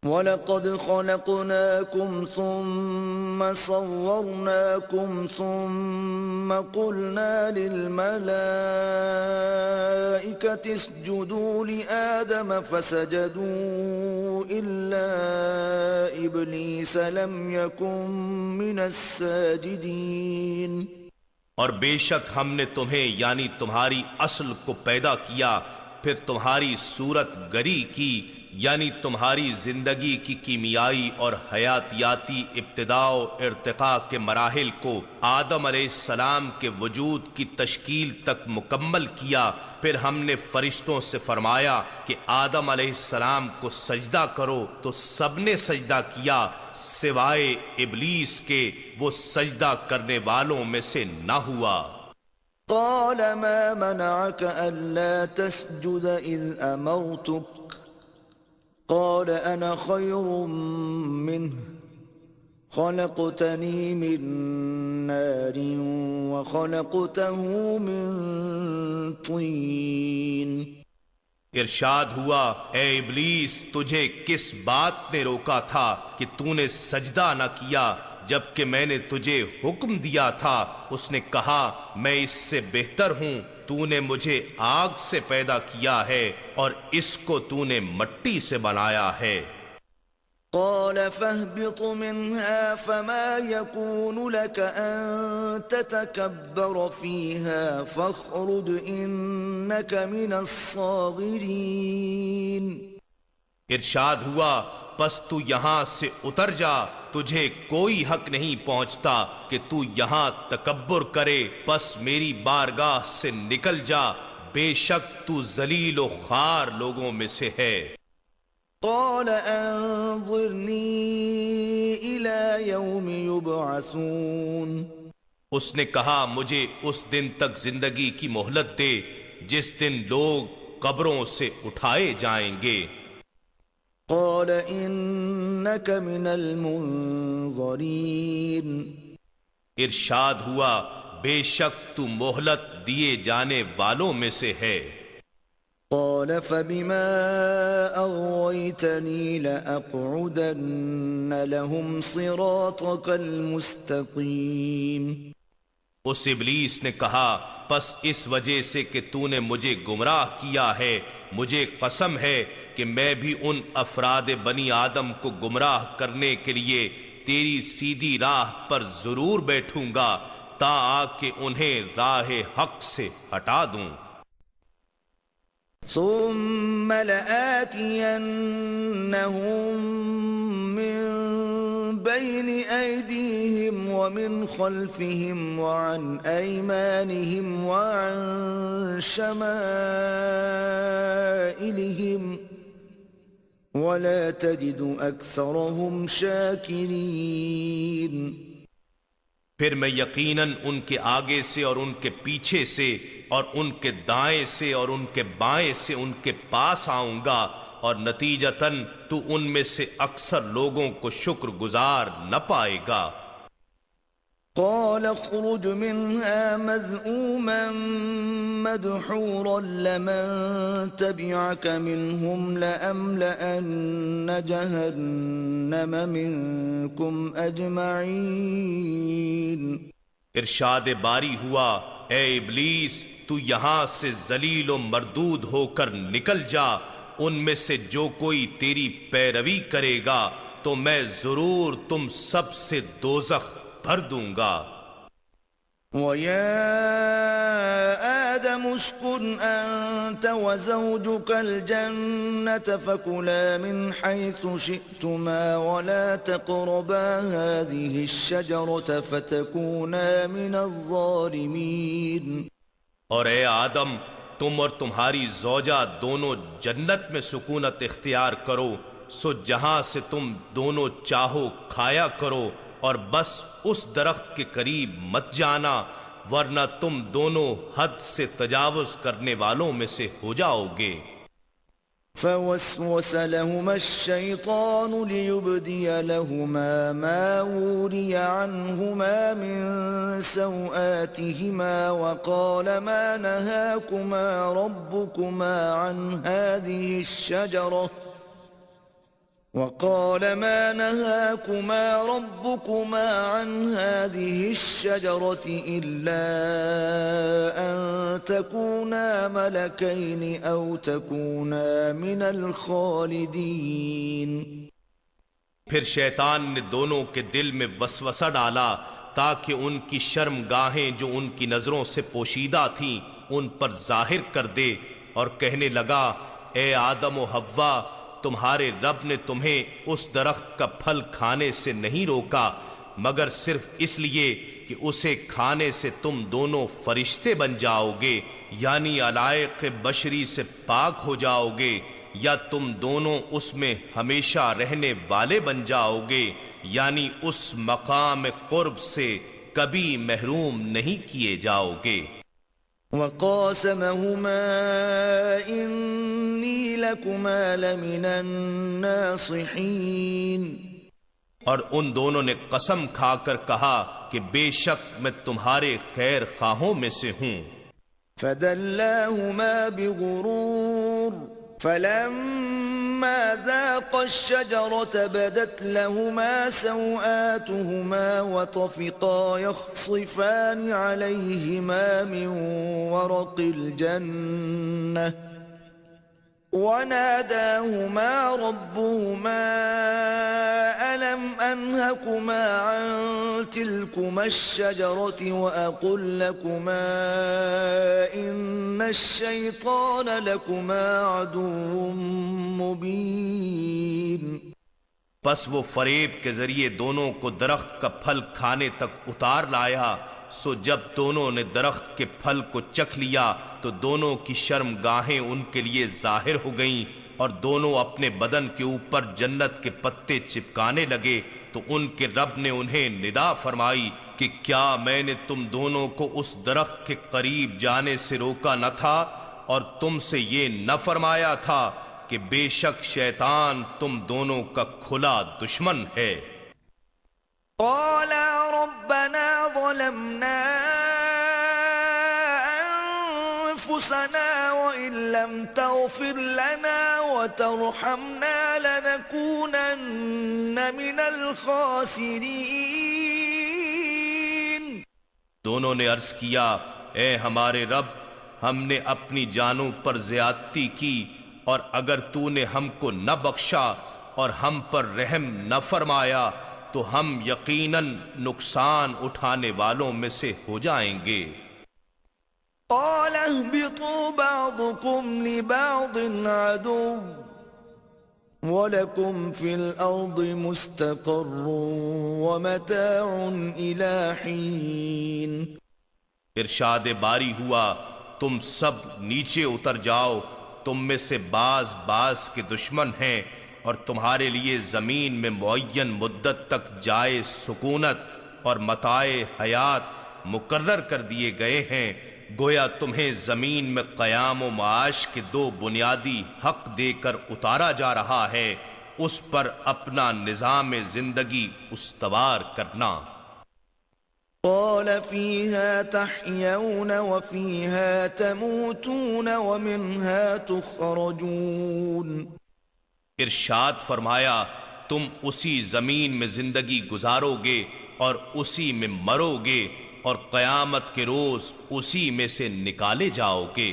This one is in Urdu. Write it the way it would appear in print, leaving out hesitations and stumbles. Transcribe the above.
وَلَقَدْ خَلَقْنَاكُمْ ثُمَّ صَوَّرْنَاكُمْ ثُمَّ قُلْنَا لِلْمَلَائِكَةِ اسْجُدُوا لِآدَمَ فَسَجَدُوا إِلَّا إِبْلِيسَ لَمْ يَكُنْ مِنَ السَّاجِدِينَ۔ اور بے شک ہم نے تمہیں یعنی تمہاری اصل کو پیدا کیا، پھر تمہاری صورت گری کی یعنی تمہاری زندگی کی کیمیائی اور حیاتیاتی ابتداء و ارتقاء کے مراحل کو آدم علیہ السلام کے وجود کی تشکیل تک مکمل کیا۔ پھر ہم نے فرشتوں سے فرمایا کہ آدم علیہ السلام کو سجدہ کرو، تو سب نے سجدہ کیا سوائے ابلیس کے، وہ سجدہ کرنے والوں میں سے نہ ہوا۔ قال ما منعك ألا تسجد إذ أمرتك قال أنا خير منه خلقتني من نار وخلقته من طين۔ ارشاد ہوا، اے ابلیس، تجھے کس بات نے روکا تھا کہ تو نے سجدہ نہ کیا جبکہ میں نے تجھے حکم دیا تھا؟ اس نے کہا میں اس سے بہتر ہوں، تو نے مجھے آگ سے پیدا کیا ہے اور اس کو تو نے مٹی سے بنایا ہے۔ قال فاهبط منها فما يكون لك أن تتكبر فيها فاخرج إنك من الصاغرين۔ ارشاد ہوا، پس تو یہاں سے اتر جا، تجھے کوئی حق نہیں پہنچتا کہ تو یہاں تکبر کرے، پس میری بارگاہ سے نکل جا، بے شک تو ذلیل و خوار لوگوں میں سے ہے۔ قال انظرني إلى يوم يبعثون۔ اس نے کہا مجھے اس دن تک زندگی کی مہلت دے جس دن لوگ قبروں سے اٹھائے جائیں گے۔ قال إنك من المنظرين۔ ارشاد ہوا، بے شک تو مہلت دیے جانے والوں میں سے ہے۔ قال فبما أغويتني لأقعدن لهم صراطك المستقيم۔ اس ابلیس نے کہا، پس اس وجہ سے کہ تو نے مجھے گمراہ کیا ہے، مجھے قسم ہے کہ میں بھی ان افراد بنی آدم کو گمراہ کرنے کے لیے تیری سیدھی راہ پر ضرور بیٹھوں گا تا کہ انہیں راہ حق سے ہٹا دوں۔ ثم لآتينهم من بين أيديهم ومن خلفهم وعن أيمانهم وعن شمائلهم ولا تجد أكثرهم شاكرين۔ پھر میں یقیناً ان کے آگے سے اور ان کے پیچھے سے اور ان کے دائیں سے اور ان کے بائیں سے ان کے پاس آؤں گا، اور نتیجتاً تو ان میں سے اکثر لوگوں کو شکر گزار نہ پائے گا۔ قال اخرج منها مذءوما مدحورا لمن تبعك منهم لأملأن جهنم منكم أجمعين۔ ارشاد باری ہوا، اے ابلیس، تو یہاں سے ذلیل و مردود ہو کر نکل جا، ان میں سے جو کوئی تیری پیروی کرے گا تو میں ضرور تم سب سے دوزخ بھر دوں گا۔ وَيَا آدَمُ اسْكُنْ أَنْتَ وَزَوْجُكَ الْجَنَّةَ فَكُلَا مِنْ حَيْثُ شِئْتُمَا وَلَا تَقْرَبَا هَذِهِ الشَّجَرَةَ فَتَكُونَا مِنَ الظَّالِمِينَ۔ اور اے آدم، تم اور تمہاری زوجہ دونوں جنت میں سکونت اختیار کرو، سو جہاں سے تم دونوں چاہو کھایا کرو، اور بس اس درخت کے قریب مت جانا ورنہ تم دونوں حد سے تجاوز کرنے والوں میں سے ہو جاؤ گے۔ فوسوس لهما الشيطان ليبدي لهما ما وري عنهما من سوآتهما وقال ما نهاكما ربكما عن هذه الشجرة وقال ما نهاكما ربكما عن هذه الشجرة إلا أن تكونا ملكين أو تكونا من الخالدين. پھر شیطان نے دونوں کے دل میں وسوسہ ڈالا تاکہ ان کی شرم گاہیں جو ان کی نظروں سے پوشیدہ تھیں ان پر ظاہر کر دے، اور کہنے لگا اے آدم و حوا، تمہارے رب نے تمہیں اس درخت کا پھل کھانے سے نہیں روکا مگر صرف اس لیے کہ اسے کھانے سے تم دونوں فرشتے بن جاؤ گے، یعنی علائق بشری سے پاک ہو جاؤ گے، یا تم دونوں اس میں ہمیشہ رہنے والے بن جاؤ گے، یعنی اس مقام قرب سے کبھی محروم نہیں کیے جاؤ گے. وقاسمهما إني لكما لمن الناصحين. اور ان دونوں نے قسم کھا کر کہا کہ بے شک میں تمہارے خیر خواہوں میں سے ہوں. فدلاهما بغرور فلما ذاقا الشجرة بدت لهما سوآتهما وطفقا يخصفان عليهما من ورق الجنة وناداهما ربهما ألم أنهكما عن تلكما الشجرة وأقل لكما إن الشيطان لكما عدو مبين. پس وہ فریب کے ذریعے دونوں کو درخت کا پھل کھانے تک اتار لایا، سو جب دونوں نے درخت کے پھل کو چکھ لیا تو دونوں کی شرم گاہیں ان کے لیے ظاہر ہو گئیں، اور دونوں اپنے بدن کے اوپر جنت کے پتے چپکانے لگے. تو ان کے رب نے انہیں ندا فرمائی کہ کیا میں نے تم دونوں کو اس درخت کے قریب جانے سے روکا نہ تھا، اور تم سے یہ نہ فرمایا تھا کہ بے شک شیطان تم دونوں کا کھلا دشمن ہے. قالا ربنا ظلمنا أنفسنا وإن لم تغفر لنا وترحمنا لنكونن من الخاسرين. دونوں نے عرض کیا اے ہمارے رب، ہم نے اپنی جانوں پر زیادتی کی، اور اگر تو نے ہم کو نہ بخشا اور ہم پر رحم نہ فرمایا تو ہم یقیناً نقصان اٹھانے والوں میں سے ہو جائیں گے. قال اهبطوا بعضكم لبعض عدو وَلَكُمْ فِي الْأَرْضِ مُسْتَقَرٌّ وَمَتَاعٌ إِلَى حِينٍ. ارشاد باری ہوا تم سب نیچے اتر جاؤ، تم میں سے بعض کے دشمن ہیں، اور تمہارے لیے زمین میں معین مدت تک جائے سکونت اور متاع حیات مقرر کر دیے گئے ہیں. گویا تمہیں زمین میں قیام و معاش کے دو بنیادی حق دے کر اتارا جا رہا ہے، اس پر اپنا نظام زندگی استوار کرنا. قال فيها تحيون وفيها تموتون ومنها تخرجون. ارشاد فرمایا تم اسی زمین میں زندگی گزارو گے اور اسی میں مرو گے، اور قیامت کے روز اسی میں سے نکالے جاؤ گے.